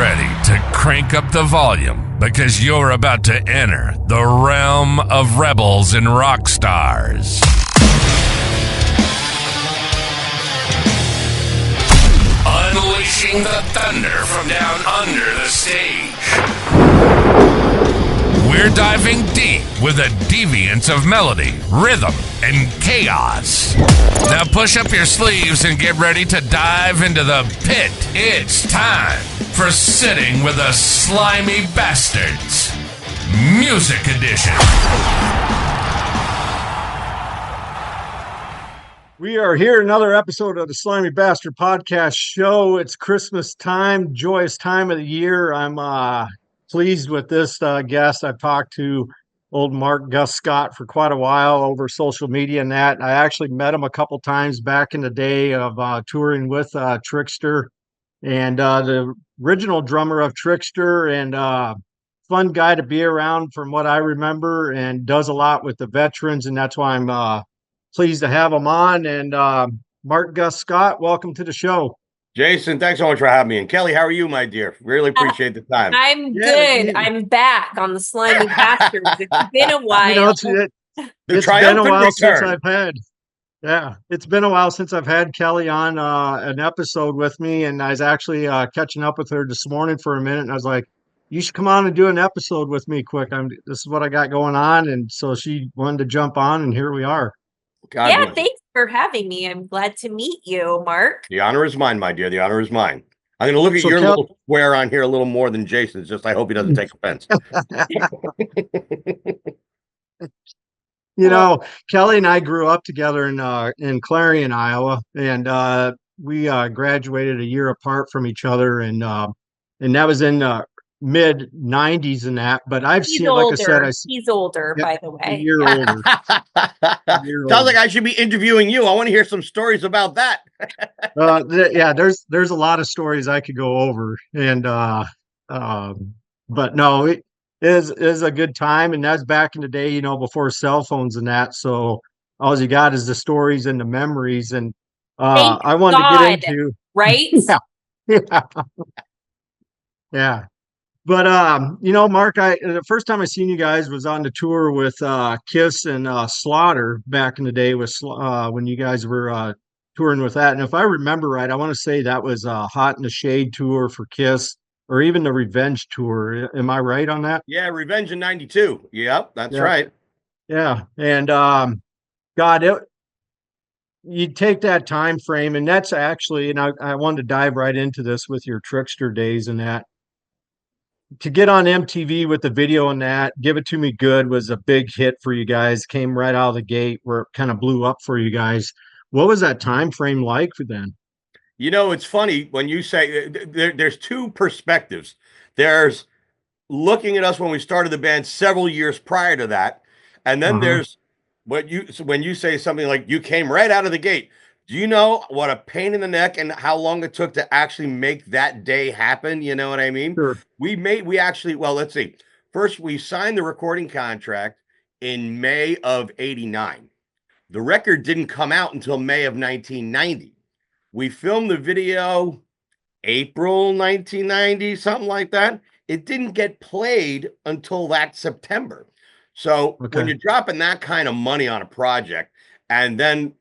ready to crank up the volume because you're about to enter the realm of rebels and rock stars. Unleashing the thunder from down under the stage. We're diving deep with a deviance of melody, rhythm, and chaos. Now push up your sleeves and get ready to dive into the pit. It's time for Sitting with the Slimy Bastards, Music Edition. We are here, another episode of the Slimy Bastard Podcast Show. It's Christmas time, joyous time of the year. I'm pleased with this guest. I've talked to old Mark Gus Scott for quite a while over social media and that. I actually met him a couple times back in the day of touring with Trixter, and the original drummer of Trixter, and fun guy to be around from what I remember, and does a lot with the veterans, and that's why I'm pleased to have him on. And Mark Gus Scott, welcome to the show. Jason, thanks so much for having me. And Kelly, how are you, my dear? Really appreciate the time. I'm good. I'm back on the Slimy Bastards. It's been a while. You know, it's been a while since I've had. Yeah, it's been a while since I've had Kelly on an episode with me, and I was actually catching up with her this morning for a minute, and I was like, "You should come on and do an episode with me, quick. This is what I got going on," and so she wanted to jump on, and here we are. God thanks for having me. I'm glad to meet you, Mark. The honor is mine, my dear. The honor is mine. I'm going to look at your little square on here a little more than Jason's. Just I hope he doesn't take offense. You know, Kelly and I grew up together in Clarion, Iowa, and we graduated a year apart from each other, and that was in mid 90s and that. But He's older. He's older, by the way. A year older. Sounds like I should be interviewing you. I want to hear some stories about that. There's a lot of stories I could go over, and but no, it is a good time, and that's back in the day, you know, before cell phones and that. So all you got is the stories and the memories, and I wanted to get into right. Yeah. But you know, Mark, the first time I seen you guys was on the tour with Kiss and Slaughter back in the day with when you guys were touring with that. And if I remember right, I want to say that was a Hot in the Shade tour for Kiss, or even the Revenge tour. Am I right on that? Yeah, Revenge in '92. Yep, that's right. Yeah, and you take that time frame, and that's actually, and I wanted to dive right into this with your Trixter days and that. To get on MTV with the video and that, Give It To Me Good was a big hit for you guys. Came right out of the gate where it kind of blew up for you guys. What was that time frame like for then? You know, it's funny when you say there's two perspectives. There's looking at us when we started the band several years prior to that, and then there's when you say something like you came right out of the gate. Do you know what a pain in the neck and how long it took to actually make that day happen? You know what I mean? Sure. Let's see. First, we signed the recording contract in May of '89. The record didn't come out until May of 1990. We filmed the video April 1990, something like that. It didn't get played until that September. So when you're dropping that kind of money on a project, and then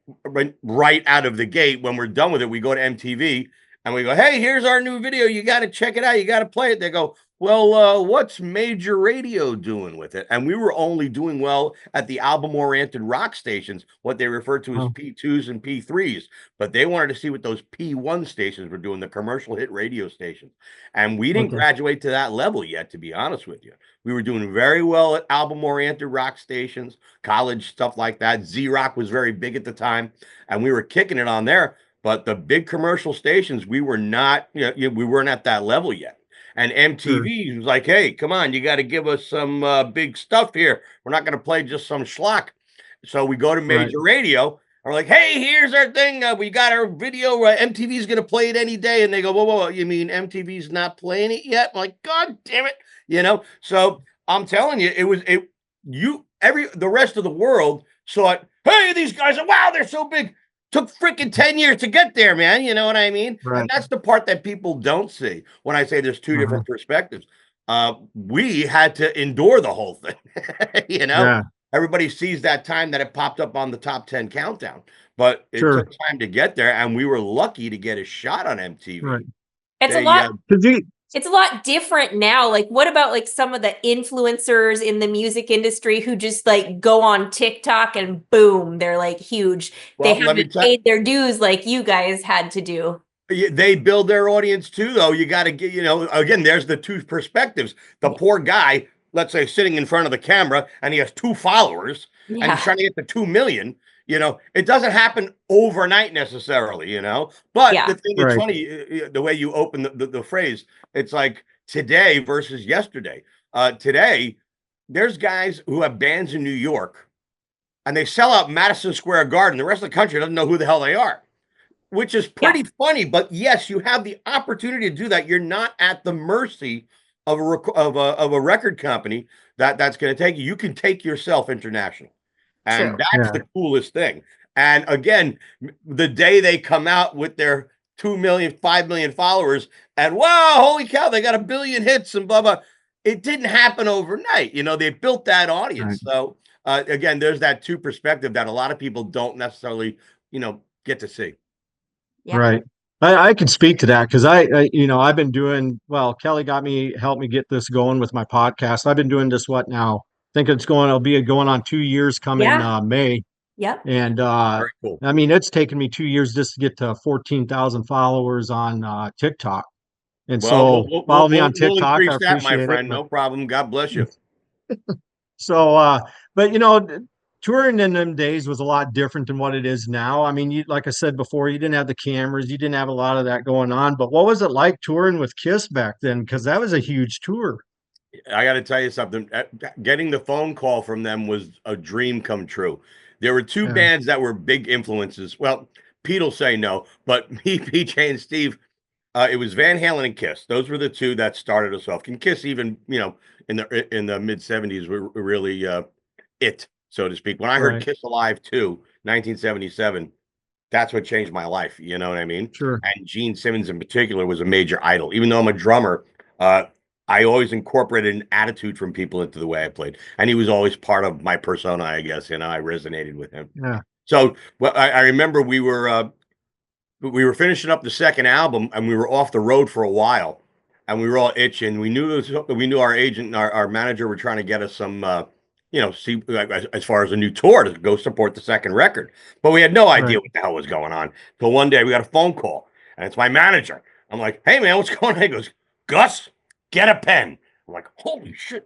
right out of the gate, when we're done with it, we go to MTV and we go, "Hey, here's our new video. You got to check it out. You got to play it." They go, "Well, what's major radio doing with it?" And we were only doing well at the album-oriented rock stations, what they refer to as P2s and P3s. But they wanted to see what those P1 stations were doing, the commercial hit radio stations. And we didn't graduate to that level yet, to be honest with you. We were doing very well at album-oriented rock stations, college stuff like that. Z-Rock was very big at the time, and we were kicking it on there. But the big commercial stations, we were not, we weren't at that level yet. And MTV was like, "Hey, come on, you got to give us some big stuff here. We're not going to play just some schlock." So we go to major radio, and we're like, "Hey, here's our thing. We got our video. MTV's going to play it any day." And they go, "Whoa, you mean MTV's not playing it yet?" I'm like, "God damn it." You know, so I'm telling you, the rest of the world saw it. "Hey, these guys, wow, they're so big." Took freaking 10 years to get there, man. You know what I mean? Right. And that's the part that people don't see when I say there's two different perspectives. We had to endure the whole thing. You know, Yeah. everybody sees that time that it popped up on the top 10 countdown, but it Sure. took time to get there, and we were lucky to get a shot on MTV. Right. It's a lot. 'Cause you- It's a lot different now. Like, what about like some of the influencers in the music industry who just like go on TikTok and boom, they're like huge. Well, They let me haven't tell paid their dues like you guys had to do. they build their audience too, though. You got to get, again, there's the two perspectives. The poor guy, let's say, sitting in front of the camera and he has 2 followers and he's Yeah. trying to get to 2 million. It doesn't happen overnight necessarily, but Yeah. the thing that's Right. funny, the way you open the phrase, it's like today versus yesterday. Today, there's guys who have bands in New York and they sell out Madison Square Garden. The rest of the country doesn't know who the hell they are, which is pretty funny. But yes, you have the opportunity to do that. You're not at the mercy of a record company that's going to take you. You can take yourself international, and True. that's the coolest thing. And again, the day they come out with their 2 million, 5 million followers, and wow, holy cow, they got a billion hits and blah blah. It didn't happen overnight. They built that audience. Right. So again, there's that two perspective that a lot of people don't necessarily, get to see. Yeah. Right. I can speak to that because I've been doing well. Kelly helped me get this going with my podcast. I've been doing this now? I think it'll be going on 2 years coming May. Yep. And Very cool. I mean, it's taken me 2 years just to get to 14,000 followers on TikTok. And Well, so follow me on we'll TikTok. I increase that, my appreciate friend. it. No problem. God bless you. So, but touring in them days was a lot different than what it is now. I mean, like I said before, you didn't have the cameras, you didn't have a lot of that going on. But what was it like touring with Kiss back then? Because that was a huge tour. I got to tell you something. Getting the phone call from them was a dream come true. There were 2 bands that were big influences. Well, Pete will say no, but me, PJ, and Steve, it was Van Halen and Kiss. Those were the 2 that started us off. And Kiss, even in the mid '70s, were really it, so to speak. When I heard Right. Kiss Alive 2, 1977, that's what changed my life. You know what I mean? Sure. And Gene Simmons in particular was a major idol. Even though I'm a drummer, I always incorporated an attitude from people into the way I played. And he was always part of my persona, I guess. I resonated with him. Yeah. So I remember we were finishing up the second album and we were off the road for a while and we were all itching. We knew our agent and our manager were trying to get us some, see as far as a new tour to go support the second record. But we had no idea what the hell was going on. Till one day we got a phone call and it's my manager. I'm like, hey man, what's going on? He goes, Gus, get a pen. I'm like, holy shit.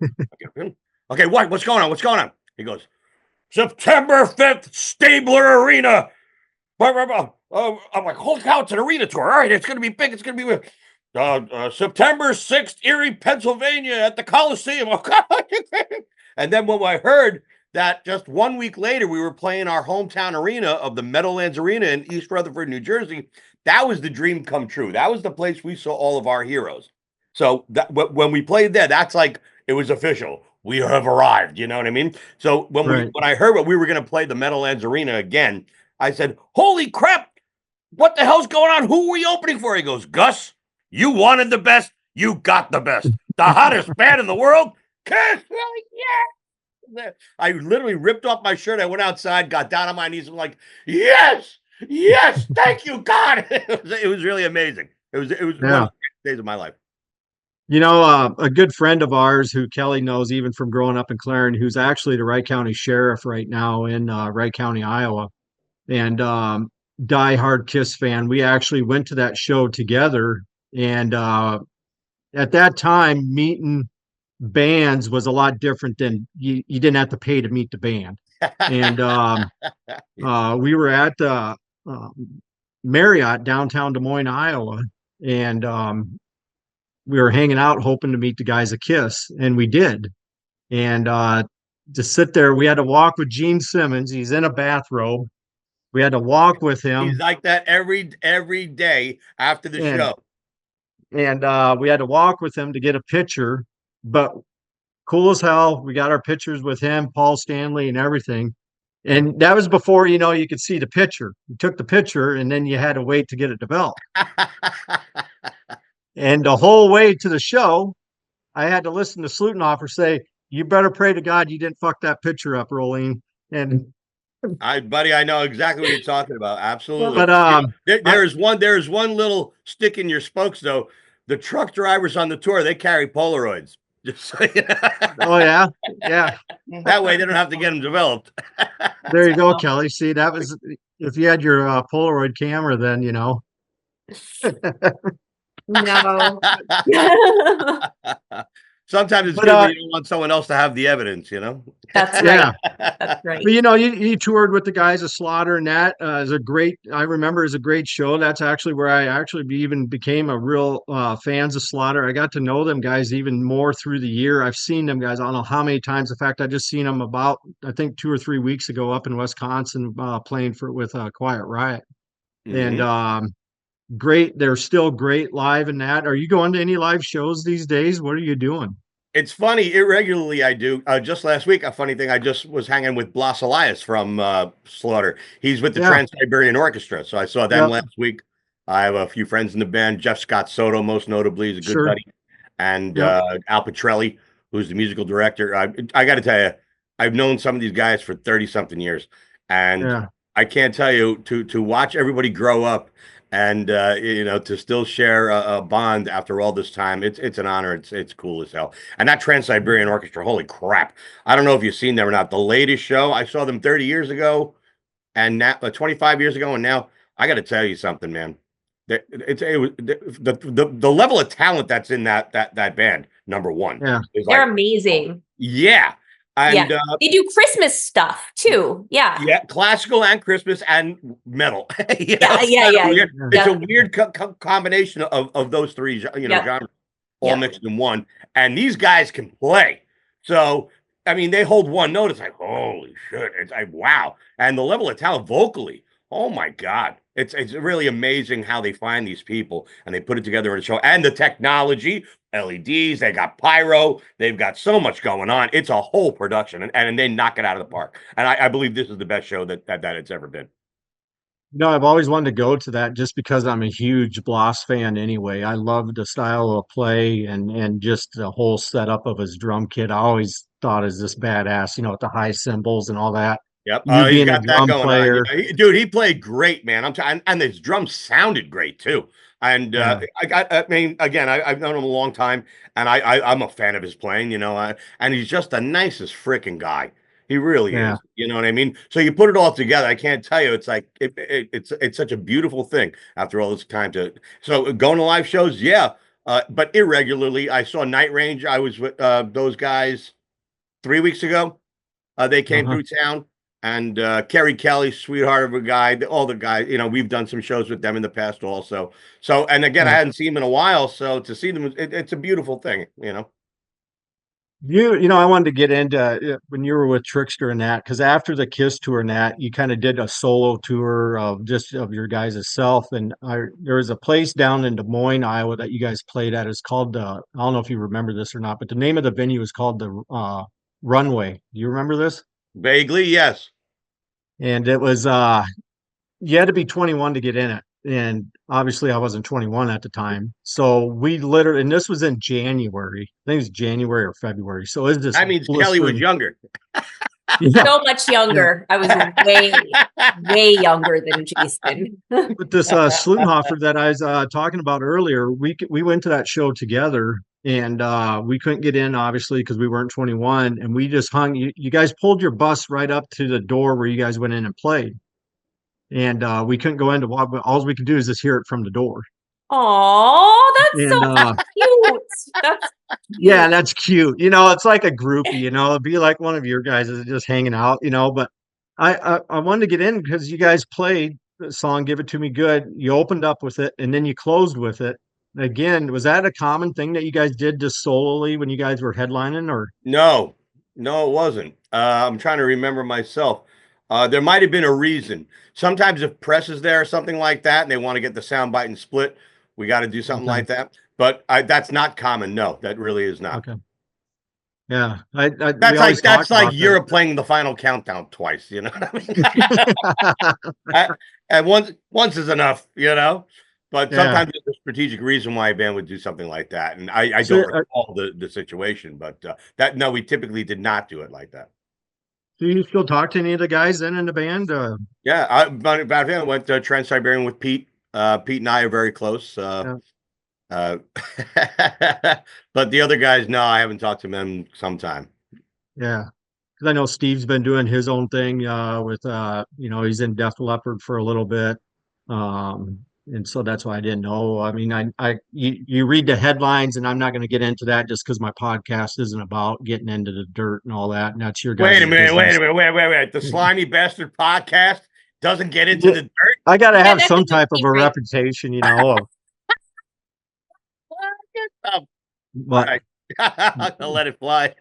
Okay, what's going on? What's going on? He goes, September 5th, Stabler Arena. I'm like, holy cow, it's an arena tour. All right, it's going to be big. It's going to be September 6th, Erie, Pennsylvania at the Coliseum. And then when I heard that just 1 week later, we were playing our hometown arena of the Meadowlands Arena in East Rutherford, New Jersey, that was the dream come true. That was the place we saw all of our heroes. So when we played there, that's like, it was official. We have arrived. You know what I mean? So when I heard what we were going to play the Meadowlands Arena again, I said, holy crap, what the hell's going on? Who are we opening for? He goes, Gus, you wanted the best. You got the best. The hottest band in the world. Kiss. Yeah. I literally ripped off my shirt. I went outside, got down on my knees. I'm like, yes, thank you, God. It was really amazing. It was one of the greatest days of my life. A good friend of ours who Kelly knows even from growing up in Clarendon, who's actually the Wright County Sheriff right now in Wright County, Iowa, and diehard Kiss fan. We actually went to that show together, and at that time, meeting bands was a lot different than you didn't have to pay to meet the band. And we were at the Marriott downtown Des Moines, Iowa, and we were hanging out hoping to meet the guys at Kiss, and we did. And to sit there, we had to walk with Gene Simmons. He's in a bathrobe. We had to walk with him. He's like that every day after the show. And we had to walk with him to get a picture. But cool as hell, we got our pictures with him, Paul Stanley, and everything. And that was before, you could see the picture. You took the picture and then you had to wait to get it developed. And the whole way to the show, I had to listen to Slutenhofer say, "You better pray to God you didn't fuck that picture up, Rolene." And Buddy, I know exactly what you're talking about. Absolutely. but There's one little stick in your spokes though. The truck drivers on the tour, they carry Polaroids. Just so you know. Oh yeah, yeah. That way they don't have to get them developed. There you go, Kelly. See, that was if you had your Polaroid camera, then No. Sometimes it's But, good when you don't want someone else to have the evidence, That's Yeah. right. That's right. But you toured with the guys of Slaughter, and that is a great. I remember is a great show. That's actually where I actually even became a real fans of Slaughter. I got to know them guys even more through the year. I've seen them guys. I don't know how many times. In fact, I just seen them about I think 2 or 3 weeks ago up in Wisconsin playing with Quiet Riot, Mhm. and great. They're still great live in that. Are you going to any live shows these days? What are you doing? It's funny, irregularly I do. Just last week, a funny thing, I just was hanging with Blas Elias from Slaughter. He's with the Yeah. Trans-Siberian Orchestra, so I saw them Yep. last week. I have a few friends in the band. Jeff Scott Soto, most notably, is a good Sure. buddy, and Yep. Al Petrelli, who's the musical director. I got to tell you, I've known some of these guys for 30-something years, and Yeah. I can't tell you to watch everybody grow up and to still share a bond after all this time. It's an honor. It's cool as hell. And that Trans-Siberian Orchestra, holy crap! I don't know if you've seen them or not. The latest show, I saw them 30 years ago, and now 25 years ago, and now I got to tell you something, man. The level of talent that's in that band. Number one, Yeah. is They're like, amazing. yeah. And Yeah. They do Christmas stuff too. Yeah. yeah, classical and Christmas and metal. Yeah. It's a weird combination of those three, genres all Yeah. mixed in one. And these guys can play. So, I mean, they hold one note. It's like, holy shit! It's like, wow. And the level of talent vocally, oh my God, it's really amazing how they find these people and they put it together in a show. And the technology, LEDs, they got pyro, they've got so much going on. It's a whole production, and they knock it out of the park. And I believe this is the best show that it's ever been. I've always wanted to go to that just because I'm a huge Bloss fan anyway. I love the style of play and just the whole setup of his drum kit. I always thought is this badass, with the high cymbals and all that. Yep, You he's being a got that drum going player. on. Dude, he played great, man. And his drums sounded great too. And Yeah. I mean, again, I've known him a long time, and I'm a fan of his playing. And he's just the nicest freaking guy. He really Yeah. is. You know what I mean? So you put it all together. I can't tell you. It's like it's such a beautiful thing after all this time to. So going to live shows, yeah, but irregularly. I saw Night Range. I was with those guys 3 weeks ago. They came Uh-huh. through town. And Kerry Kelly, sweetheart of a guy, all the guys, we've done some shows with them in the past also. So, and again, I Yeah. hadn't seen them in a while. So to see them, it's a beautiful thing. I wanted to get into when you were with Trixter and that, because after the Kiss tour and that, you kind of did a solo tour of just of your guys' self. And there was a place down in Des Moines, Iowa that you guys played at. It's called I don't know if you remember this or not, but the name of the venue is called the Runway. Do you remember this? Vaguely, yes. And it was you had to be 21 to get in it. And obviously I wasn't 21 at the time. So we literally, and this was in January. I think it was January or February. So it's just That means Kelly was younger. Yeah. So much younger. I was way younger than Jason. But this Slutenhofer that I was talking about earlier, we went to that show together, and we couldn't get in obviously because we weren't 21, and we just hung. You guys pulled your bus right up to the door where you guys went in and played, and we couldn't go into. All we could do is just hear it from the door. Oh, that's And so cute. That's yeah, that's cute. It's like a groupie. It'd be like one of your guys is just hanging out. But I wanted to get in because you guys played the song "Give It to Me Good." You opened up with it, and then you closed with it. Again, was that a common thing that you guys did just solely when you guys were headlining, or? No, it wasn't. I'm trying to remember myself. There might have been a reason. Sometimes if press is there or something like that, and they want to get the sound bite and split, we got to do something Okay. like that. But that's not common. No, that really is not. Okay. Yeah. We That's always talk like about Europe playing the final countdown twice, you know what I mean? And once is enough, you know. But Yeah. sometimes there's a strategic reason why a band would do something like that, and I So, don't recall the situation, but that no, we typically did not do it like that. do you still talk to any of the guys then in the band? Yeah, back then I went to Trans Siberian with Pete. Pete and I are very close. Yeah. Uh, but the other guys, no, I haven't talked to them sometime. Yeah. Because I know Steve's been doing his own thing with he's in Def Leppard for a little bit. And so that's why I didn't know. I mean, you read the headlines, and I'm not going to get into that just because my podcast isn't about getting into the dirt and all that. And that's your guys' Wait a minute, business. wait. The Slimy Bastard podcast doesn't get into Yeah, the dirt. I got to have that's some a type of a secret. reputation, of All but right. I'll let it fly.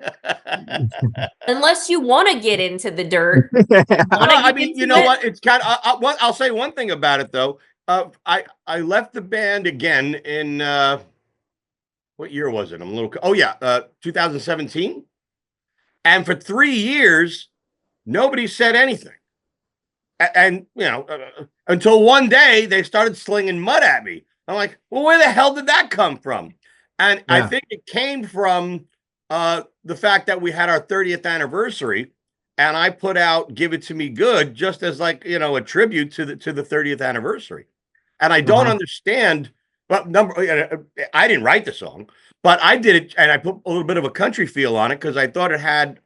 Unless you want to get into the dirt. I mean, you know what? It's kind of. I'll say one thing about it though. I left the band again in what year was it? I'm a little. Oh yeah, 2017. And for 3 years, nobody said anything. And until one day they started slinging mud at me. I'm like, well, where the hell did that come from? And I think it came from the fact that we had our 30th anniversary, and I put out "Give It to Me Good" just as like a tribute to the 30th anniversary. And I don't understand, but I didn't write the song, but I did it, and I put a little bit of a country feel on it because I thought it had.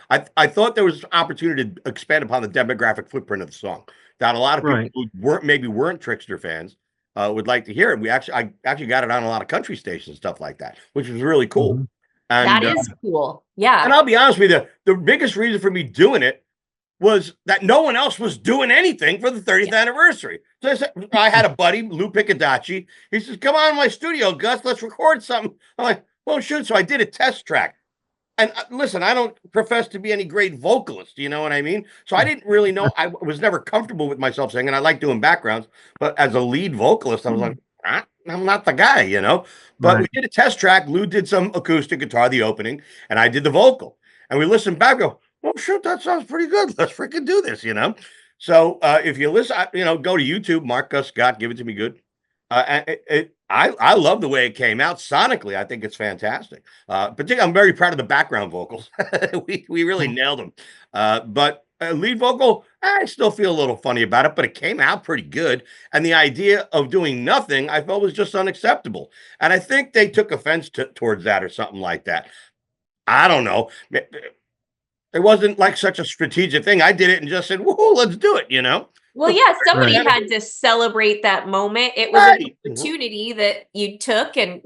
I thought there was opportunity to expand upon the demographic footprint of the song that a lot of people who weren't Trixter fans would like to hear it. I actually got it on a lot of country stations and stuff like that, which was really cool. And that is cool. Yeah. And I'll be honest with you, the biggest reason for me doing it was that no one else was doing anything for the 30th anniversary. So I had a buddy, Lou Piccadacci. He says, "Come on to my studio, Gus, let's record something." I'm like, "Well, shoot." So I did a test track. And listen, I don't profess to be any great vocalist, you know what I mean? So I didn't really know. I was never comfortable with myself singing. I like doing backgrounds, but as a lead vocalist, I was like, I'm not the guy, you know? But we did a test track. Lou did some acoustic guitar, the opening, and I did the vocal. And we listened back, go, "Oh, shoot, that sounds pretty good. Let's freaking do this, you know?" So if you listen, go to YouTube, Mark Gus Scott, "Give It to Me Good." I love the way it came out sonically. I think it's fantastic. Particularly, I'm very proud of the background vocals. we really nailed them. But lead vocal, I still feel a little funny about it, but it came out pretty good. And the idea of doing nothing, I felt was just unacceptable. And I think they took offense towards that or something like that. I don't know. It wasn't like such a strategic thing. I did it and just said, "Whoa, let's do it," you know? Well, yeah, somebody had to celebrate that moment. It was an opportunity that you took, and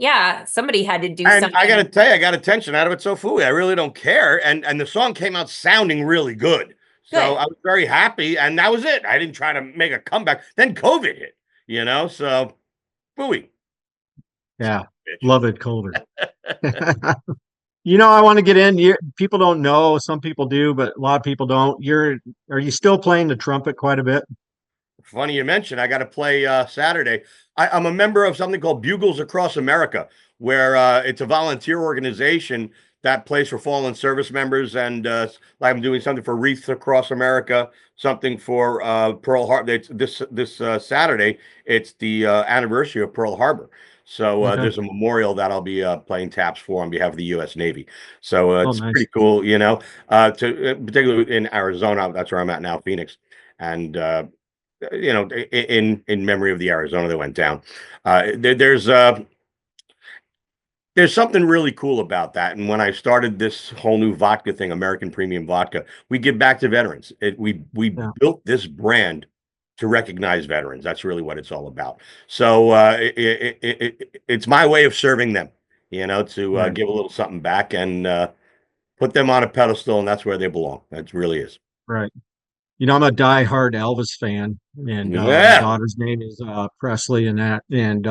somebody had to do something. I got to tell you, I got attention out of it so fooey. I really don't care. And the song came out sounding really good. So I was very happy, and that was it. I didn't try to make a comeback. Then COVID hit, so fooey. Yeah, love it, COVID. I want to get in. People don't know. Some people do, but a lot of people don't. Are you still playing the trumpet quite a bit? Funny you mentioned. I got to play Saturday. I'm a member of something called Bugles Across America, where it's a volunteer organization that plays for fallen service members. And I'm doing something for Wreaths Across America, something for Pearl Harbor. This Saturday, it's the anniversary of Pearl Harbor. So there's a memorial that I'll be playing taps for on behalf of the U.S. Navy. So it's pretty cool, particularly in Arizona. That's where I'm at now, Phoenix. And, in memory of the Arizona that went down. There's something really cool about that. And when I started this whole new vodka thing, American Premium Vodka, we give back to veterans. We built this brand to recognize veterans. That's really what it's all about. So it's my way of serving them, to give a little something back and put them on a pedestal, and that's where they belong. That really is. Right. I'm a diehard Elvis fan, and my daughter's name is Presley, and that. And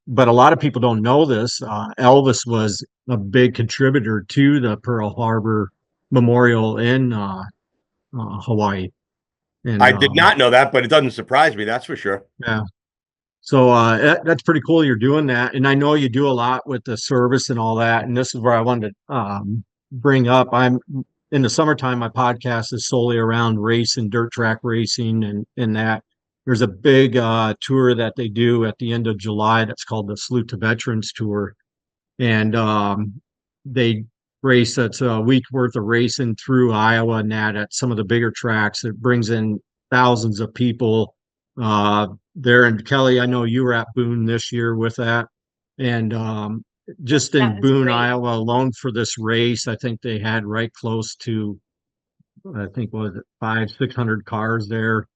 but a lot of people don't know this. Elvis was a big contributor to the Pearl Harbor Memorial in Hawaii. And I did not know that, but it doesn't surprise me. That's for sure. Yeah. So that's pretty cool. You're doing that, and I know you do a lot with the service and all that. And this is where I wanted to bring up. I'm in the summertime. My podcast is solely around racing, dirt track racing, and that. There's a big tour that they do at the end of July that's called the Salute to Veterans Tour, and they race. That's a week worth of racing through Iowa and that at some of the bigger tracks. It brings in thousands of people there. And Kelly, I know you were at Boone this year with that, and just That in was Boone, great. Iowa alone for this race, I think they had right close to, I think, what was it, 500-600 cars there.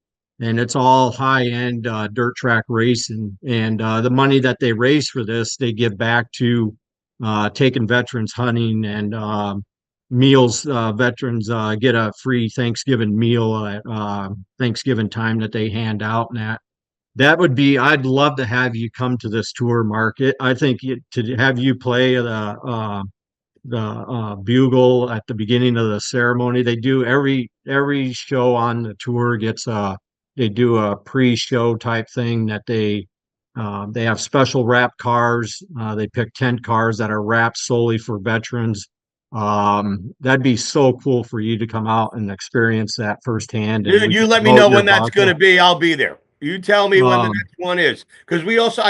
And it's all high end dirt track racing. And the money that they raise for this, they give back to taking veterans hunting and meals. Veterans get a free Thanksgiving meal at Thanksgiving time that they hand out. And that would be, I'd love to have you come to this tour, Mark. I think to have you play the bugle at the beginning of the ceremony. They do every show on the tour gets they do a pre-show type thing that they have special wrap cars. They pick 10 cars that are wrapped solely for veterans. That'd be so cool for you to come out and experience that firsthand, and Dude, we you can let me promote know your when that's going vodka. to be. I'll be there. You tell me when the Um, next one is, because we also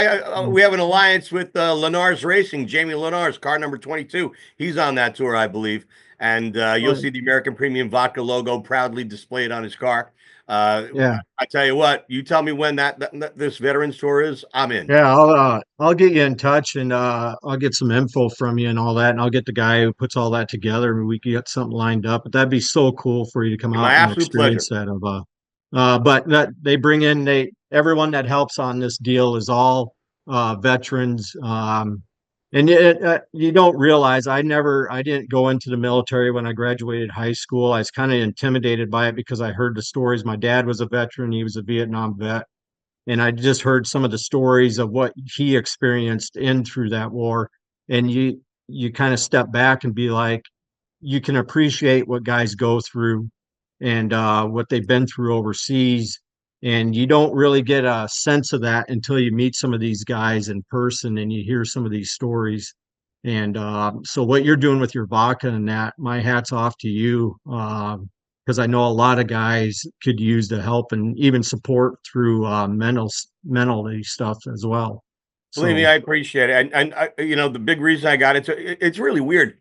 we have an alliance with Lenars Racing. Jamie Lenars, car number 22. He's on that tour, I believe, and you'll see the American Premium Vodka logo proudly displayed on his car. yeah. I tell you what, you tell me when this Veterans Tour is. I'm in. Yeah, I'll get you in touch and I'll get some info from you and all that, and I'll get the guy who puts all that together and we can get something lined up. But that'd be so cool for you to come My out and absolute pleasure. experience that but that they bring in everyone that helps on this deal is all veterans. And you don't realize I didn't go into the military when I graduated high school. I was kind of intimidated by it because I heard the stories. My dad was a veteran, he was a Vietnam vet, and I just heard some of the stories of what he experienced in through that war. And you kind of step back and be like, you can appreciate what guys go through and what they've been through overseas. And you don't really get a sense of that until you meet some of these guys in person and you hear some of these stories. And so what you're doing with your vodka and that, my hat's off to you. Because I know a lot of guys could use the help and even support through mentally stuff as well. Believe me, So I appreciate it. And the big reason I got into it's really weird.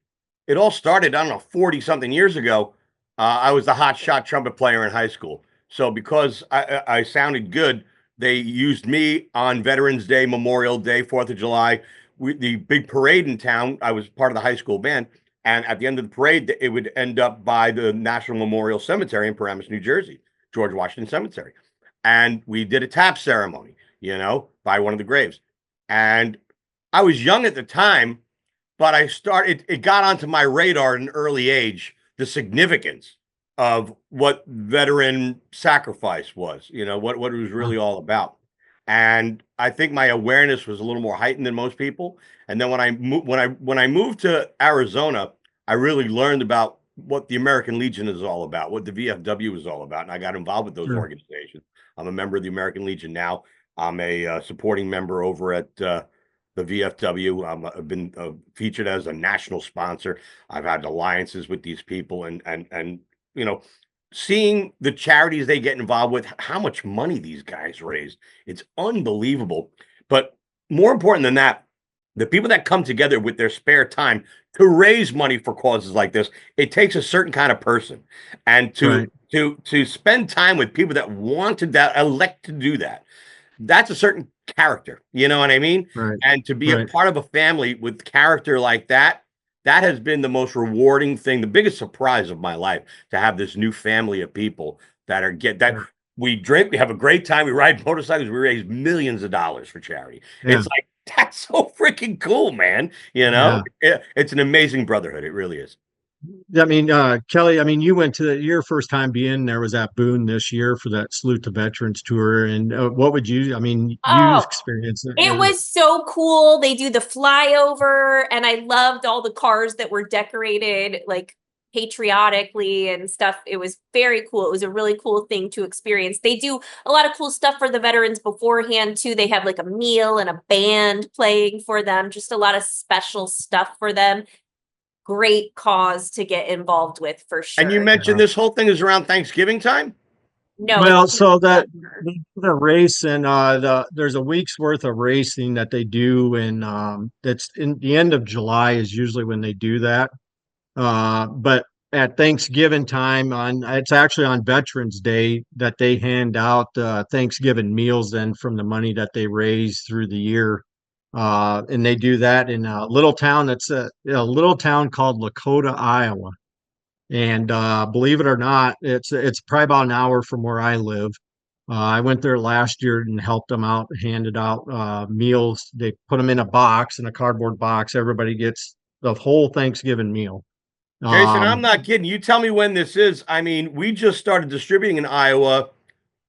It all started, I don't know, 40 something years ago. I was the hot shot trumpet player in high school. So because I sounded good, they used me on Veterans Day, Memorial Day, 4th of July. The big parade in town, I was part of the high school band. And at the end of the parade, it would end up by the National Memorial Cemetery in Paramus, New Jersey, George Washington Cemetery. And we did a tap ceremony, by one of the graves. And I was young at the time, but it got onto my radar at an early age, the significance of what veteran sacrifice was, what it was really all about. And I think my awareness was a little more heightened than most people. And then when I moved to Arizona, I really learned about what the American Legion is all about, what the VFW is all about. And I got involved with those sure. organizations. I'm a member of the American Legion now. I'm a supporting member over at the VFW. I've been featured as a national sponsor. I've had alliances with these people, and seeing the charities they get involved with, how much money these guys raise, it's unbelievable. But more important than that, the people that come together with their spare time to raise money for causes like this, it takes a certain kind of person, and Right. to spend time with people that elect to do that. That's a certain character, you know what I mean? Right. And to be a Right. part of a family with character like that, that has been the most rewarding thing, the biggest surprise of my life, to have this new family of people that Yeah. we drink, we have a great time, we ride motorcycles, we raise millions of dollars for charity. Yeah. It's like, that's so freaking cool, man. Yeah. It's an amazing brotherhood. It really is. I mean, Kelly, I mean, you went to your first time being there was at Boone this year for that Salute to Veterans tour. And what would I mean, you Oh, experienced it. it was so cool. They do the flyover, and I loved all the cars that were decorated like patriotically and stuff. It was very cool. It was a really cool thing to experience. They do a lot of cool stuff for the veterans beforehand too. They have like a meal and a band playing for them, just a lot of special stuff for them. great cause to get involved with for sure. And you mentioned this whole thing is around Thanksgiving time? No. Well, it's so that December. the race and there's a week's worth of racing that they do, and that's in the end of July is usually when they do that. But at Thanksgiving time, it's actually on Veterans Day that they hand out Thanksgiving meals then from the money that they raise through the year. And they do that in a little town that's a little town called Lakota, Iowa. And believe it or not, it's probably about an hour from where I live. I went there last year and helped them out, handed out meals. They put them in a box, in a cardboard box. Everybody gets the whole Thanksgiving meal. Jason, I'm not kidding. You tell me when this is. I mean, we just started distributing in Iowa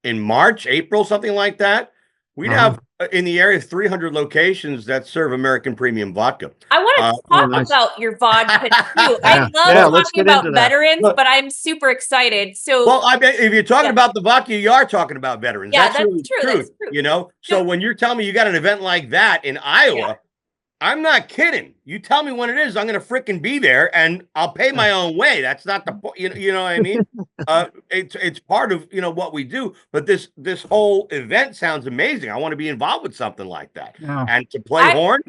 in March, April, something like that. We'd have in the area 300 locations that serve American premium vodka. I want to talk about your vodka too. I love talking about veterans, but I'm super excited. So, well, I mean, if you're talking about the vodka, you are talking about veterans. Yeah, that's really true. Truth, that's true. You know, so when you're telling me you got an event like that in Iowa, I'm not kidding. You tell me when it is, I'm going to freaking be there, and I'll pay my own way. That's not the point. You know what I mean? It's part of what we do. But this whole event sounds amazing. I want to be involved with something like that, and to play horn.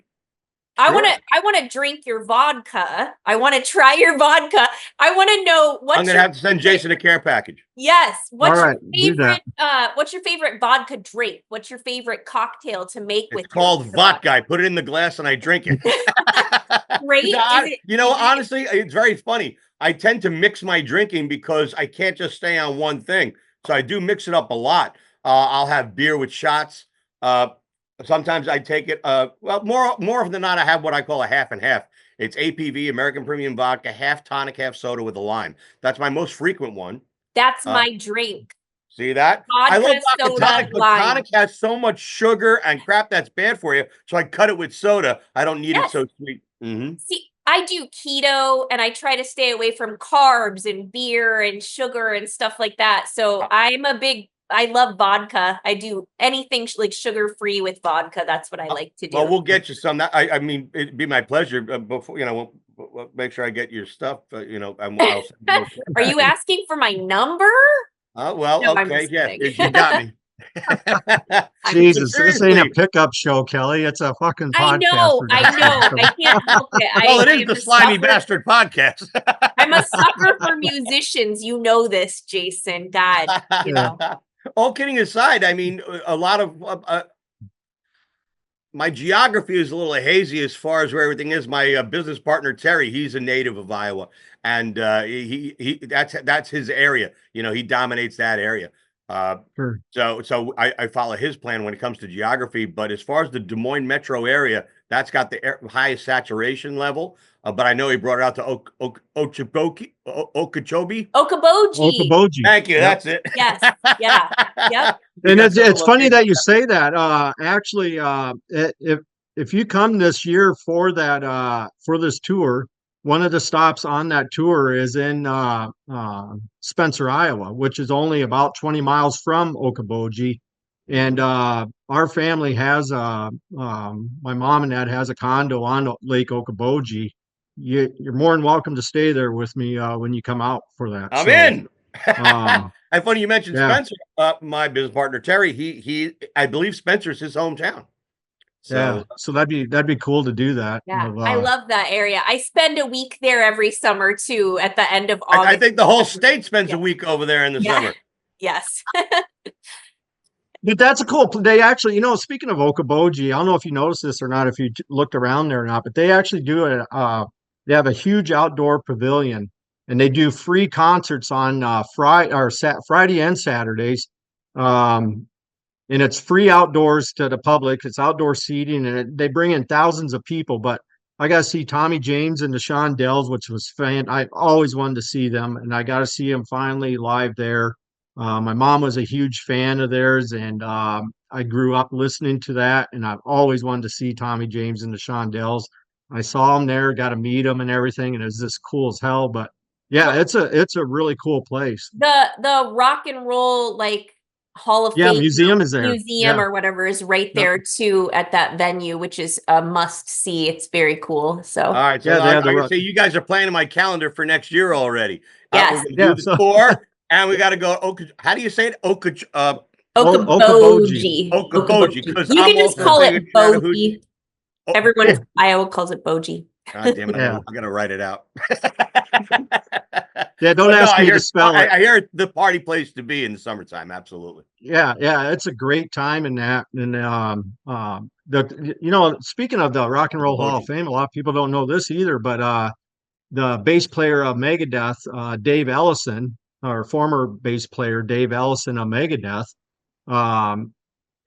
I want to drink your vodka. I want to try your vodka. I want to know what I'm going to have to send Jason a care package. Yes. What's your favorite what's your favorite vodka drink? What's your favorite cocktail to make with It's called vodka. I put it in the glass and I drink it. Great. Honestly, it's very funny. I tend to mix my drinking because I can't just stay on one thing. So I do mix it up a lot. I'll have beer with shots. Sometimes I take it, well, more often than not, I have what I call a half and half. It's APV, American Premium Vodka, half tonic, half soda with a lime. That's my most frequent one. That's my drink. See that? Vodka, I love vodka soda, tonic, but lime. tonic has so much sugar and crap that's bad for you. So I cut it with soda. I don't need it so sweet. Mm-hmm. See, I do keto and I try to stay away from carbs and beer and sugar and stuff like that. So I love vodka. I do anything like sugar-free with vodka. That's what I like to do. Well, we'll get you some. I mean, it'd be my pleasure. Before we'll make sure I get your stuff. I'll send Are you asking for my number? Well, No, okay, yeah, you got me. Jesus, this ain't a pickup show, Kelly. It's a fucking podcast. I know. I can't help it. Well, it is the Slimy Bastard podcast. I'm a sucker for musicians. You know this, Jason. God, you know. All kidding aside, I mean, a lot of my geography is a little hazy as far as where everything is. My business partner Terry, he's a native of Iowa, and he that's his area. He dominates that area. Sure. So I follow his plan when it comes to geography. But as far as the Des Moines metro area, that's got the highest saturation level. But I know he brought it out to Okeechobee. Okoboji. Thank you. That's it. Yes. Yeah. Yep. And it's funny that you say that. Actually, if you come this year for this tour, one of the stops on that tour is in Spencer, Iowa, which is only about 20 miles from Okoboji. And our family has my mom and dad has a condo on Lake Okoboji. You're more than welcome to stay there with me when you come out for that. I'm in. And funny you mentioned Spencer. My business partner Terry, he I believe Spencer's his hometown. So that'd be cool to do that. Yeah, I love that area. I spend a week there every summer too. At the end of August, I think the whole state spends a week over there in the summer. Yes. But that's a cool. They actually, speaking of Okoboji, I don't know if you noticed this or not, if you looked around there or not, but they actually do they have a huge outdoor pavilion, and they do free concerts on Friday and Saturdays. And it's free outdoors to the public. It's outdoor seating, and they bring in thousands of people. But I got to see Tommy James and the Shondells, which was I always wanted to see them, and I got to see them finally live there. My mom was a huge fan of theirs, and I grew up listening to that, and I've always wanted to see Tommy James and the Shondells. I saw them there, got to meet them and everything, and it was just cool as hell. But yeah, it's a really cool place. The rock and roll, like Hall of Yeah, Fame museum is there. museum Yeah. or whatever is right Yep. there too at that venue, which is a must see. It's very cool. So All right, so Yeah, they I had the can rock- say you guys are planning my calendar for next year already. Yes. We're gonna Yeah, do the so- tour, and we got to go. How do you say it? Okaboji. Okaboji, because You I'm can just also call big it in Chattahoochee. Boji. Oh, Everyone in Iowa calls it Boji. God damn it! Yeah. I gotta write it out. Yeah, don't But no, ask me to spell it. I hear it's the party place to be in the summertime. Absolutely. Yeah, it's a great time in that. And speaking of the Rock and Roll Hall of Fame, a lot of people don't know this either, but the bass player of Megadeth, Dave Ellison, or former bass player Dave Ellison of Megadeth,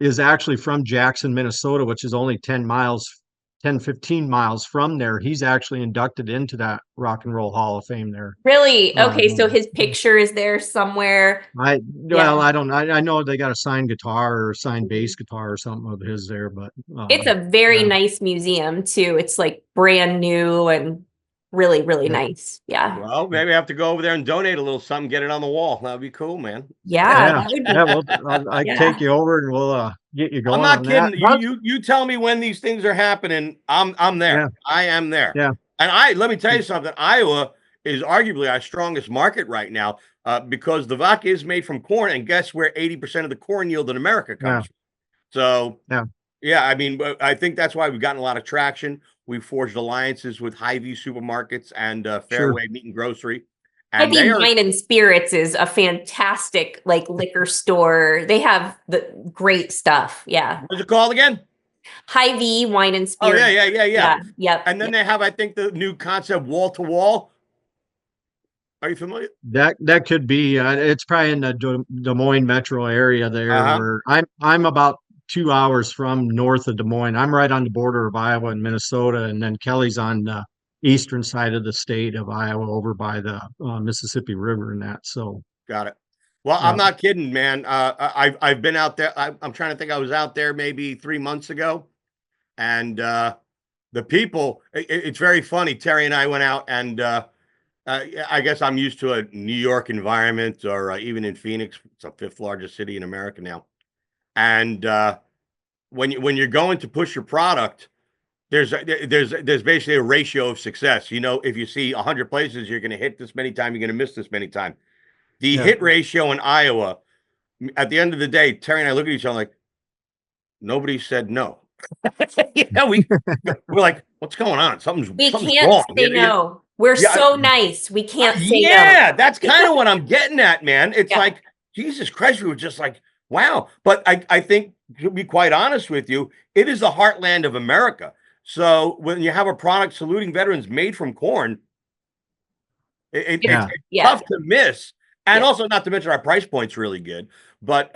is actually from Jackson, Minnesota, which is only 15 miles from there. He's actually inducted into that Rock and Roll Hall of Fame there. Really? Okay, so his picture is there somewhere. I know they got a signed guitar or signed bass guitar or something of his there, but It's a very nice museum too. It's like brand new and really, really nice. Yeah. Well, maybe I have to go over there and donate a little something, get it on the wall. That'd be cool, man. Yeah. That would be well, I can take you over and we'll get you going. I'm not on kidding. That. You tell me when these things are happening. I'm there. Yeah. I am there. Yeah. And let me tell you something. Iowa is arguably our strongest market right now because the vodka is made from corn, and guess where 80% of the corn yield in America comes from. So yeah, I mean, I think that's why we've gotten a lot of traction. We've forged alliances with Hy-Vee supermarkets and Fairway Meat and Grocery. And Hy-Vee Wine and Spirits is a fantastic liquor store. They have the great stuff. Yeah. What's it called again? Hy-Vee Wine and Spirits. Oh yeah. Yep. And then they have, I think, the new concept wall to wall. Are you familiar? That could be. It's probably in the Des Moines metro area there, where I'm about 2 hours from north of Des Moines. I'm right on the border of Iowa and Minnesota, and then Kelly's on the eastern side of the state of Iowa, over by the Mississippi River and that. So got it. Well, I'm not kidding, man. I've been out there. I'm trying to think. I was out there maybe 3 months ago, and the people. It's very funny. Terry and I went out, and I guess I'm used to a New York environment, or even in Phoenix. It's the 5th largest city in America now. And when you're going to push your product, there's basically a ratio of success. You know, if you see 100 places, you're going to hit this many times, you're going to miss this many times. The hit ratio in Iowa, at the end of the day, Terry and I look at each other like, nobody said no. We're like, what's going on? Something's can't wrong. say no. We're so nice. We can't say no. Yeah, that's kind of what I'm getting at, man. It's like, Jesus Christ, we were just like, wow. But I think, to be quite honest with you, it is the heartland of America. So when you have a product saluting veterans made from corn, it's tough to miss. And also, not to mention, our price point's really good. But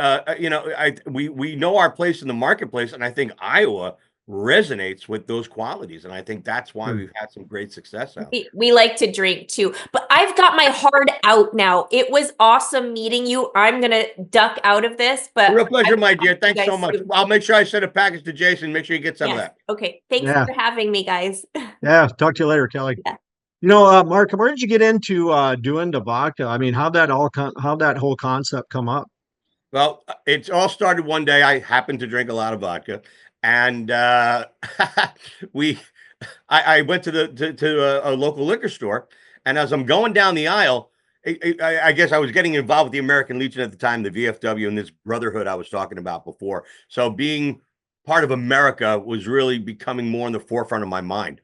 we know our place in the marketplace, and I think Iowa resonates with those qualities, and I think that's why we've had some great success out there. We like to drink too, but I've got my heart out now. It was awesome meeting you. I'm gonna duck out of this, but real pleasure, my dear. Thanks so much. I'll make sure I send a package to Jason. Make sure you get some of that. Okay, thanks for having me, guys. Yeah, talk to you later, Kelly. Mark, where did you get into doing the vodka? I mean, how'd that whole concept come up? Well, it all started one day. I happened to drink a lot of vodka, and I went to a local liquor store, and as I'm going down the aisle, I guess I was getting involved with the American Legion at the time, the VFW, and this brotherhood I was talking about before. So being part of America was really becoming more in the forefront of my mind.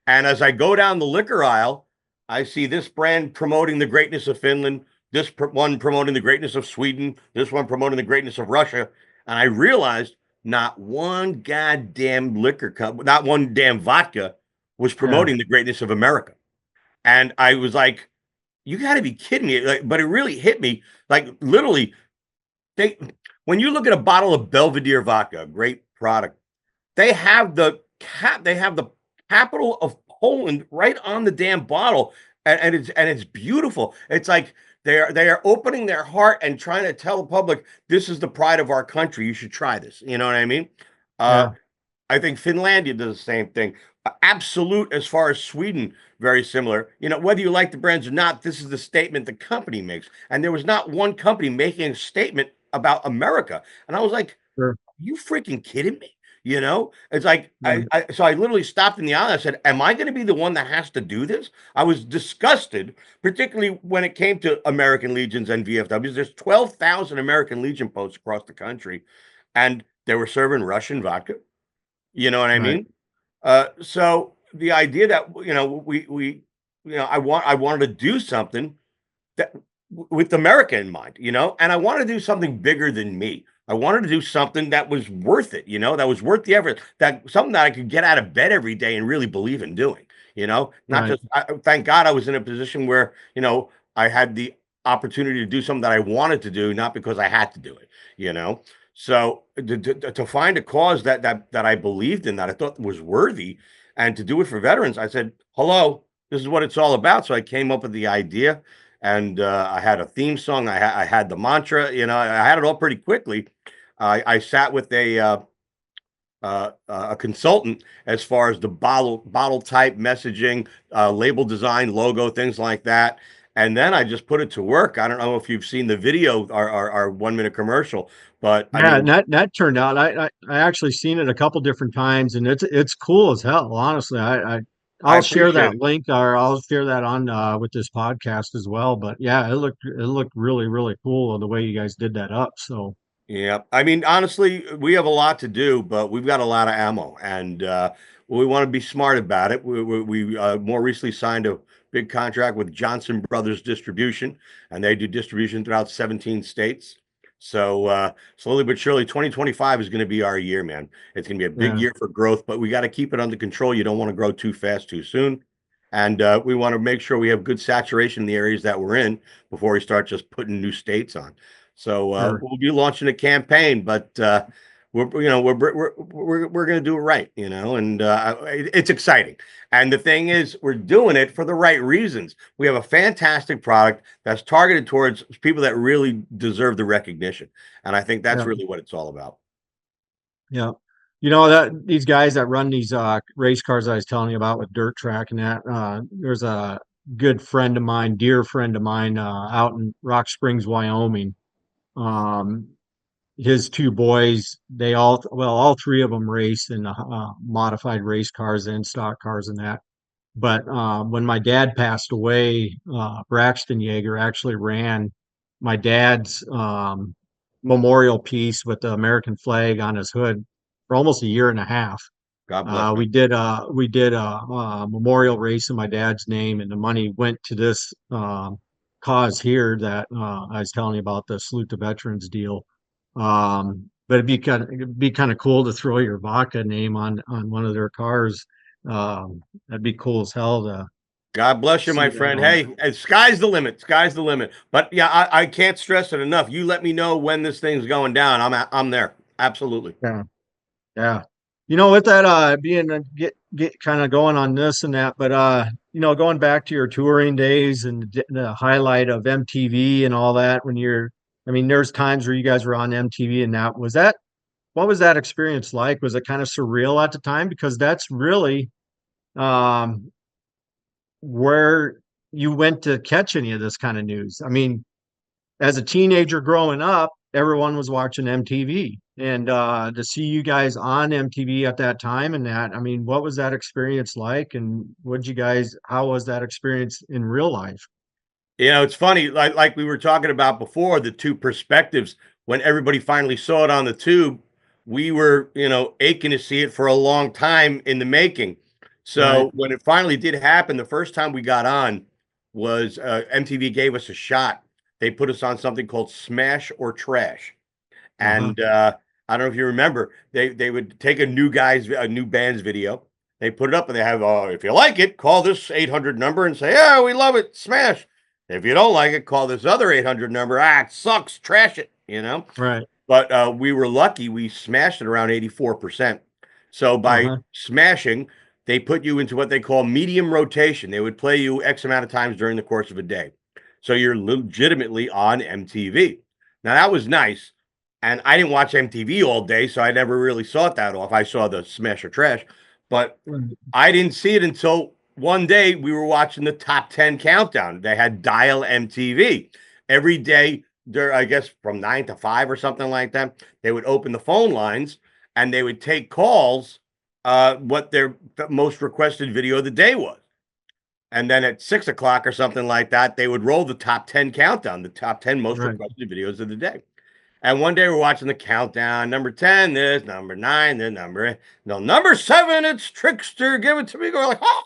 And as I go down the liquor aisle, I see this brand promoting the greatness of Finland, this one promoting the greatness of Sweden, this one promoting the greatness of Russia. And I realized not one goddamn not one damn vodka was promoting the greatness of America. And I was like, you got to be kidding me. But it really hit me. Like, literally, when you look at a bottle of Belvedere vodka, a great product, they have the capital of Poland right on the damn bottle, and it's beautiful. It's like they are opening their heart and trying to tell the public, this is the pride of our country. You should try this. You know what I mean? I think Finlandia does the same thing. Absolute, as far as Sweden, very similar. You know, whether you like the brands or not, this is the statement the company makes. And there was not one company making a statement about America. And I was like, Sure. are you freaking kidding me? You know, it's like, Right. so I literally stopped in the aisle. I said, am I going to be the one that has to do this? I was disgusted, particularly when it came to American Legions and VFWs. There's 12,000 American Legion posts across the country, and they were serving Russian vodka. You know what I Right. mean? So the idea that, I wanted to do something that with America in mind, and I wanted to do something bigger than me. I wanted to do something that was worth it, that was worth the effort, that something that I could get out of bed every day and really believe in doing, not Right. just, thank God I was in a position where, I had the opportunity to do something that I wanted to do, not because I had to do it, you know? So to find a cause that I believed in, that I thought was worthy, and to do it for veterans, I said, hello, this is what it's all about. So I came up with the idea, and I had a theme song. I had the mantra. I had it all pretty quickly. I sat with a consultant as far as the bottle type messaging, label design, logo, things like that. And then I just put it to work. I don't know if you've seen the video, our 1 minute commercial, but I Yeah, and mean, that turned out. I actually seen it a couple different times, and it's cool as hell. Honestly, I I'll share appreciate that it. link, or I'll share that on with this podcast as well. But yeah, it looked really really cool the way you guys did that up. So Yeah, I mean, honestly, we have a lot to do, but we've got a lot of ammo, and we want to be smart about it. We more recently signed a big contract with Johnson Brothers Distribution, and they do distribution throughout 17 states. So slowly but surely, 2025 is going to be our year, man. It's going to be a big yeah, year for growth, but we got to keep it under control. You don't want to grow too fast, too soon. And we want to make sure we have good saturation in the areas that we're in before we start just putting new states on. So sure, we'll be launching a campaign, but we're going to do it right, and it's exciting. And the thing is, we're doing it for the right reasons. We have a fantastic product that's targeted towards people that really deserve the recognition, and I think that's yeah, really what it's all about. yeah. You know that these guys that run these race cars I was telling you about with dirt track and that there's a good friend of mine, dear friend of mine, out in Rock Springs, Wyoming. Um, his two boys, all three of them race in modified race cars and stock cars and that. But when my dad passed away, Braxton Yeager actually ran my dad's memorial piece with the American flag on his hood for almost a year and a half. God bless, We man. did a memorial race in my dad's name, and the money went to this cause here that I was telling you about, the Salute to Veterans deal. But it'd be kind of cool to throw your vodka name on one of their cars. That'd be cool as hell to God bless you, see my that friend. on. Hey, sky's the limit. Sky's the limit. But yeah, I can't stress it enough. You let me know when this thing's going down. I'm there. Absolutely. Yeah, yeah. With that being get kind of going on this and that, but going back to your touring days and the highlight of MTV and all that I mean, there's times where you guys were on MTV, and what was that experience like? Was it kind of surreal at the time? Because that's really um where you went to catch any of this kind of news. I mean, as a teenager growing up, everyone was watching MTV. And to see you guys on MTV at that time and that, I mean, what was that experience like? And how was that experience in real life? It's funny, like we were talking about before, the two perspectives. When everybody finally saw it on the tube, we were, aching to see it for a long time in the making. Right. So when it finally did happen, the first time we got on was MTV gave us a shot. They put us on something called Smash or Trash. Uh-huh. And I don't know if you remember, they would take a new band's video. They put it up and they have, if you like it, call this 800 number and say, yeah, we love it, smash. If you don't like it, call this other 800 number. It sucks, trash it. Right. But we were lucky. We smashed it around 84%. So by Uh-huh. smashing, they put you into what they call medium rotation. They would play you X amount of times during the course of a day. So you're legitimately on MTV. Now that was nice. And I didn't watch MTV all day, so I never really saw it that off. I saw the Smash or Trash, but Right. I didn't see it until one day we were watching the top 10 countdown. They had Dial MTV. Every day I guess from 9 to 5 or something like that, they would open the phone lines and they would take calls, what their most requested video of the day was. And then at 6 o'clock or something like that, they would roll the top 10 countdown, the top 10 most requested videos of the day. And one day we're watching the countdown. Number 10, this, number 9, then number 7, it's Trixter. Give it to me. Go like, oh,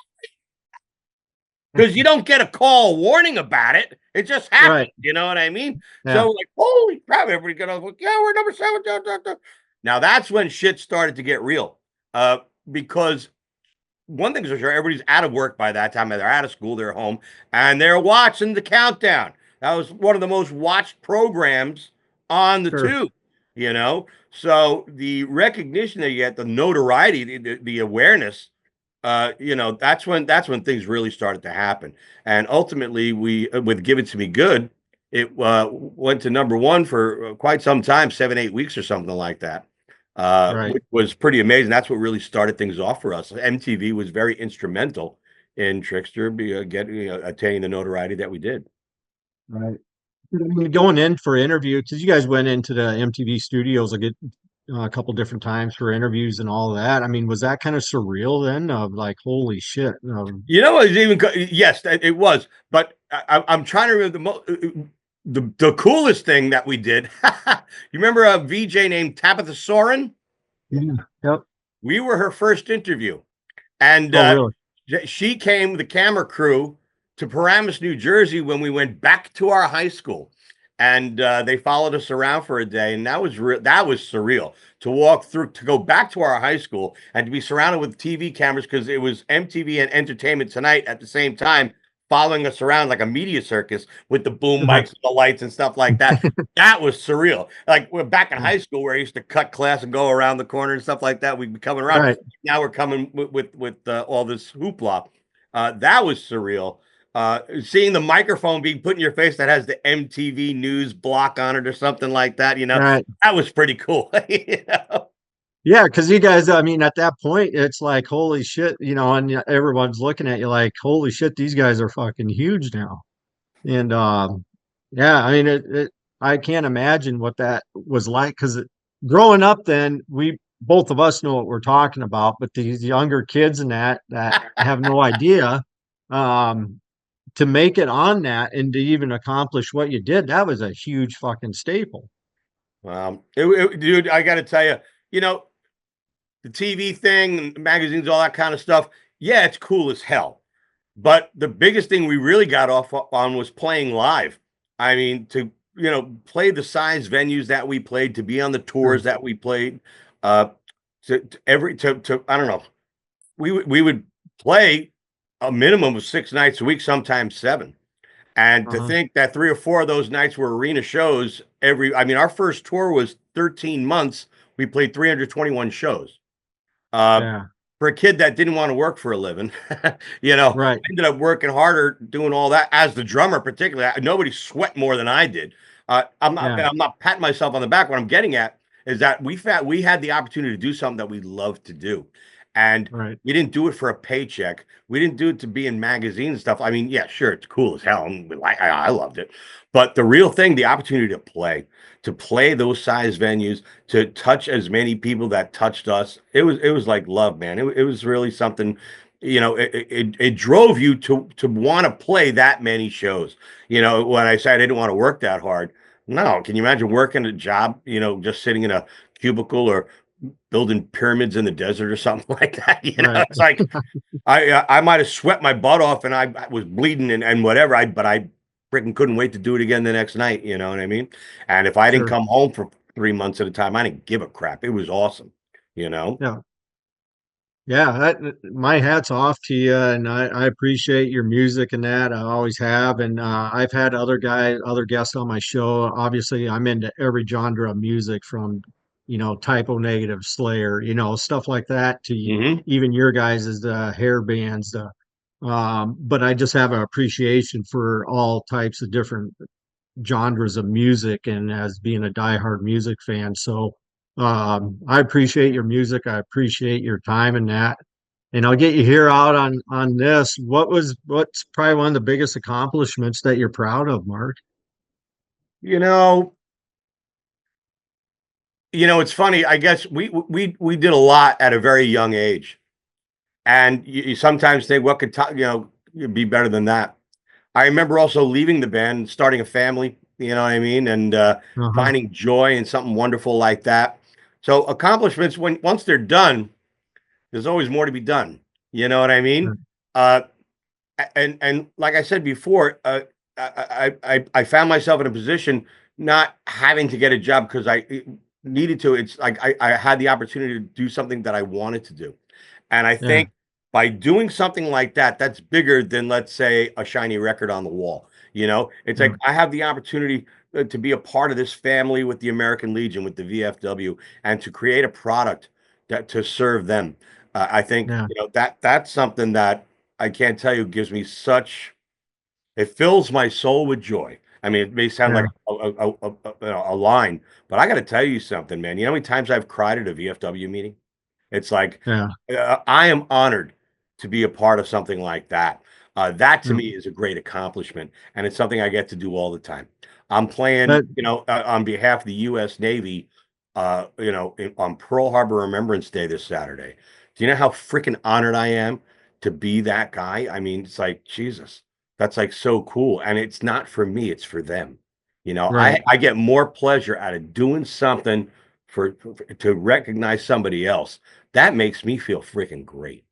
because you don't get a call warning about it. It just happened. Right. You know what I mean? Yeah. So like, holy crap, everybody got off. Yeah, we're number 7. Da, da, da. Now that's when shit started to get real. Because one thing's for sure, everybody's out of work by that time. They're out of school, they're home, and they're watching the countdown. That was one of the most watched programs on the tube, you know? So the recognition that you get, the notoriety, the awareness, you know, that's when things really started to happen. And ultimately, we, with Give It To Me Good, it went to number 1 for quite some time, 7-8 weeks or something like that. Which was pretty amazing. That's what really started things off for us. MTV was very instrumental in Trixter attaining the notoriety that we did. Right. Going in for interview, because you guys went into the MTV studios a couple different times for interviews and all that. I mean, was that kind of surreal then? Of like, holy shit! You know, it was even yes, it was. But I'm trying to remember the coolest thing that we did. You remember a VJ named Tabitha Soren? Yeah. Yep. We were her first interview, and really? She came with the camera crew to Paramus, New Jersey, when we went back to our high school, and they followed us around for a day, and that was surreal to go back to our high school and to be surrounded with TV cameras, because it was MTV and Entertainment Tonight at the same time, following us around like a media circus with the boom mics and the lights and stuff like that. That was surreal. Like, we're back in high school where I used to cut class and go around the corner and stuff like that. We'd be coming around. Right. Now we're coming with all this hoopla. That was surreal. Seeing the microphone being put in your face that has the MTV News block on it or something like that, you know, that was pretty cool. You know? Yeah, because you guys, I mean, at that point, it's like, holy shit, you know, and everyone's looking at you like, holy shit, these guys are fucking huge now. And yeah, I mean, I can't imagine what that was like, because growing up then, both of us know what we're talking about, but these younger kids and that have no idea, to make it on that and to even accomplish what you did, that was a huge fucking staple. Dude, I got to tell you, you know, the TV thing, magazines, all that kind of stuff. Yeah, it's cool as hell. But the biggest thing we really got off on was playing live. I mean, to, you know, play the size venues that we played, to be on the tours that we played, I don't know. We would play a minimum of 6 nights a week, sometimes 7. And to think that 3 or 4 of those nights were arena shows our first tour was 13 months. We played 321 shows. For a kid that didn't want to work for a living, you know, I ended up working harder doing all that as the drummer, particularly. Nobody sweat more than I did. I'm not patting myself on the back. What I'm getting at is that we had the opportunity to do something that we loved to do. And we didn't do it for a paycheck. We didn't do it to be in magazines and stuff. I mean, yeah, sure, it's cool as hell. I loved it. But the real thing, the opportunity to play those size venues, to touch as many people that touched us, it was like love, man. It was really something, you know, it drove you to want to play that many shows. You know, when I said I didn't want to work that hard, no, can you imagine working a job, you know, just sitting in a cubicle or building pyramids in the desert or something like that? You know, it's like I might have sweat my butt off and I was bleeding and whatever, but I freaking couldn't wait to do it again the next night. You know what I mean? And if I didn't come home for 3 months at a time, I didn't give a crap. It was awesome. You know? Yeah, my hat's off to you, and I appreciate your music and that. I always have, and I've had other guests on my show. Obviously, I'm into every genre of music, from, you know, Typo Negative, Slayer, you know, stuff like that, to even your guys' hair bands. But I just have an appreciation for all types of different genres of music, and as being a diehard music fan. So I appreciate your music. I appreciate your time in that. And I'll get you here out on this. What's probably one of the biggest accomplishments that you're proud of, Mark? You know, it's funny. I guess we did a lot at a very young age, and you sometimes think, what could be better than that? I remember also leaving the band, starting a family. You know what I mean, and Uh-huh. finding joy in something wonderful like that. So accomplishments, once they're done, there's always more to be done. You know what I mean? Right. Uh, and like I said before, I found myself in a position not having to get a job because I needed to. It's like I had the opportunity to do something that I wanted to do, and I Yeah. think by doing something like that, that's bigger than, let's say, a shiny record on the wall. It's Yeah. like I have the opportunity to be a part of this family with the American Legion, with the VFW, and to create a product that to serve them. I think Yeah. that's something that I can't tell you gives me such. It fills my soul with joy. I mean, it may sound like Yeah. a line, but I got to tell you something, man. You know how many times I've cried at a VFW meeting? It's like Yeah. I am honored to be a part of something like that. That to Yeah. me is a great accomplishment, and it's something I get to do all the time. I'm playing, That, on behalf of the U.S. Navy, on Pearl Harbor Remembrance Day this Saturday. Do you know how freaking honored I am to be that guy? I mean, it's like Jesus, that's like so cool, and it's not for me; it's for them. right. I get more pleasure out of doing something to recognize somebody else. That makes me feel freaking great.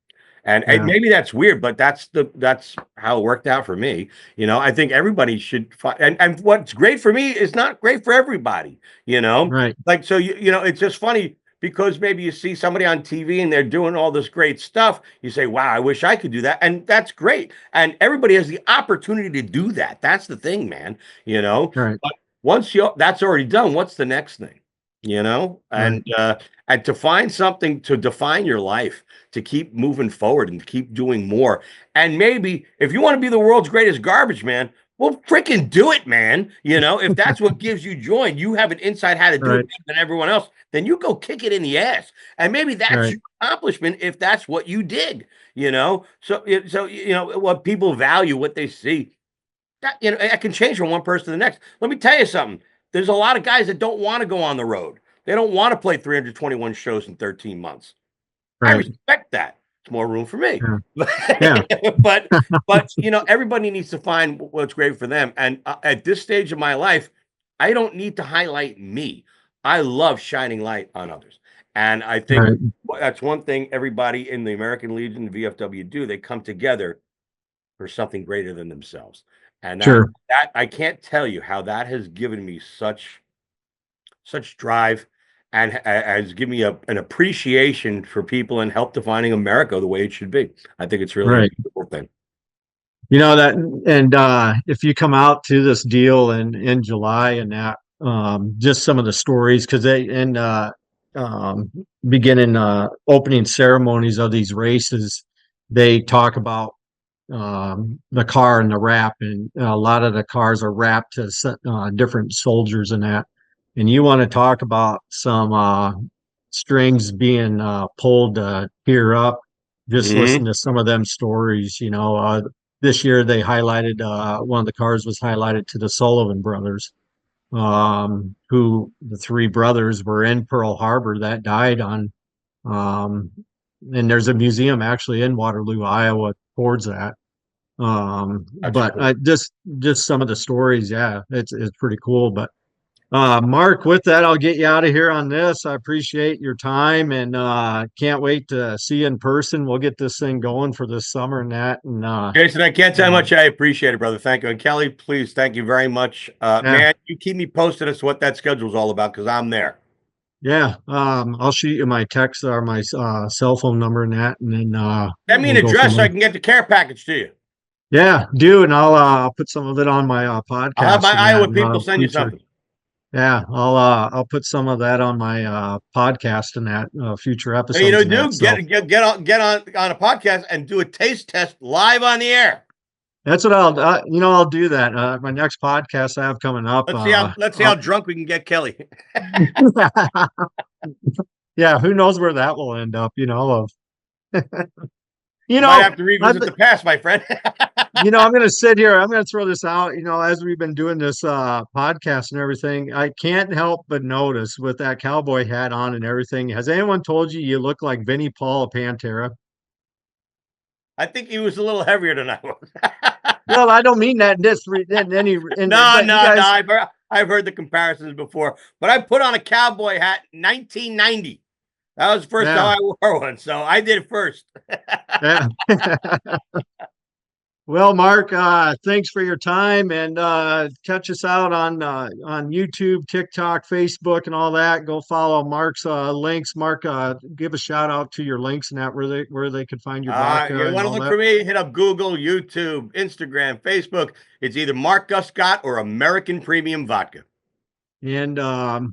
And Yeah. maybe that's weird, but that's how it worked out for me. I think everybody should find, and what's great for me is not great for everybody, you know? Right. Like, so it's just funny because maybe you see somebody on TV and they're doing all this great stuff. You say, wow, I wish I could do that. And that's great. And everybody has the opportunity to do that. That's the thing, man. Right. But once that's already done, what's the next thing? Right. And to find something to define your life, to keep moving forward and to keep doing more. And maybe if you want to be the world's greatest garbage man, well, freaking do it, man. If that's what gives you joy and you have an insight how to do it Right. better than everyone else, then you go kick it in the ass. And maybe that's Right. your accomplishment if that's what you did. So what people value, what they see, that it can change from one person to the next. Let me tell you something. There's a lot of guys that don't want to go on the road. They don't want to play 321 shows in 13 months. I Right. respect that. It's more room for me. Yeah. Yeah. but everybody needs to find what's great for them. And at this stage of my life, I don't need to highlight me. I love shining light on others. And I think Right. that's one thing everybody in the American Legion, the VFW do. They come together for something greater than themselves. And that Sure. that I can't tell you how that has given me such drive and has given me an appreciation for people and help defining America the way it should be. I think it's really a Right. beautiful thing. That, and if you come out to this deal in July and that, just some of the stories, because they in um, beginning opening ceremonies of these races, they talk about the car and the wrap, and a lot of the cars are wrapped to different soldiers and that. And you want to talk about some strings being pulled to gear up. Just listen Hmm. to some of them stories. This year they highlighted one of the cars was highlighted to the Sullivan brothers, who the three brothers were in Pearl Harbor that died on. Um, and there's a museum actually in Waterloo, Iowa, towards that. That's But cool. just some of the stories, yeah, it's pretty cool. But Mark, with that, I'll get you out of here on this. I appreciate your time and can't wait to see you in person. We'll get this thing going for this summer and that. And Jason, I can't tell you how uh, much I appreciate it, brother. Thank you. And Kelly, please, thank you very much. yeah, Man, you keep me posted as to what that schedule is all about because I'm there. yeah. I'll shoot you my text or my cell phone number and that, and then Send me an we'll go from address so I there. can get the care package to you. Yeah, do, and I'll put some of it on my I'll have podcast my and that Iowa and people send you future. something. Yeah, I'll put some of that on my podcast and that future And episodes and that. do So get on a podcast and do a taste test live on the air. that's what I'll do that. My next podcast I have coming up. Let's see how drunk we can get Kelly. Yeah, who knows where that will end up? Of You might know, have to revisit the past, my friend. I'm going to sit here. I'm going to throw this out. As we've been doing this podcast and everything, I can't help but notice with that cowboy hat on and everything. Has anyone told you look like Vinnie Paul of Pantera? I think he was a little heavier than I was. Well, I don't mean that No. I've heard the comparisons before, but I put on a cowboy hat in 1990. That was the first time I wore one, so I did it first. Yeah. Well, Mark, thanks for your time, and catch us out on YouTube, TikTok, Facebook, and all that. Go follow Mark's links. Mark, give a shout out to your links and that where they can find your vodka. You want to look for me? Hit up Google, YouTube, Instagram, Facebook. It's either Mark Guscott or American Premium Vodka. And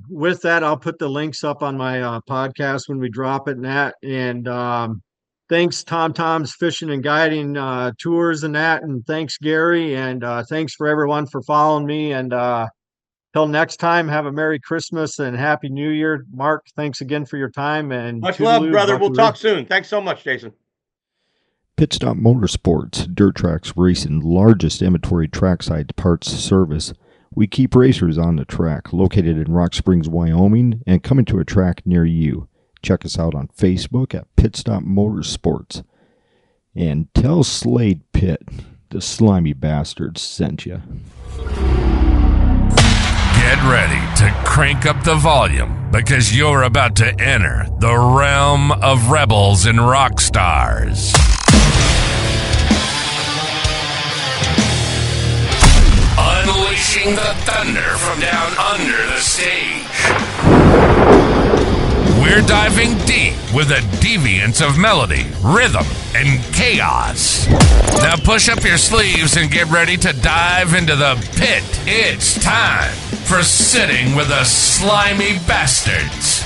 with that, I'll put the links up on my podcast when we drop it and that. And thanks, Tom's Fishing and Guiding Tours and that. And thanks, Gary. And thanks for everyone for following me. And till next time, have a Merry Christmas and Happy New Year. Mark, thanks again for your time. And much love, brother. We'll talk soon. Thanks so much, Jason. Pit Stop Motorsports, Dirt Tracks Racing, largest inventory trackside parts service. We keep racers on the track, located in Rock Springs, Wyoming, and coming to a track near you. Check us out on Facebook at Pit Stop Motorsports. And tell Slade Pitt the slimy bastards sent you. Get ready to crank up the volume because you're about to enter the realm of rebels and rock stars. Unleashing the thunder from down under the stage. We're diving deep with a deviance of melody, rhythm, and chaos. Now push up your sleeves and get ready to dive into the pit. It's time for Sitting with the Slimy Bastards,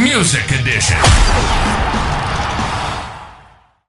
Music Edition.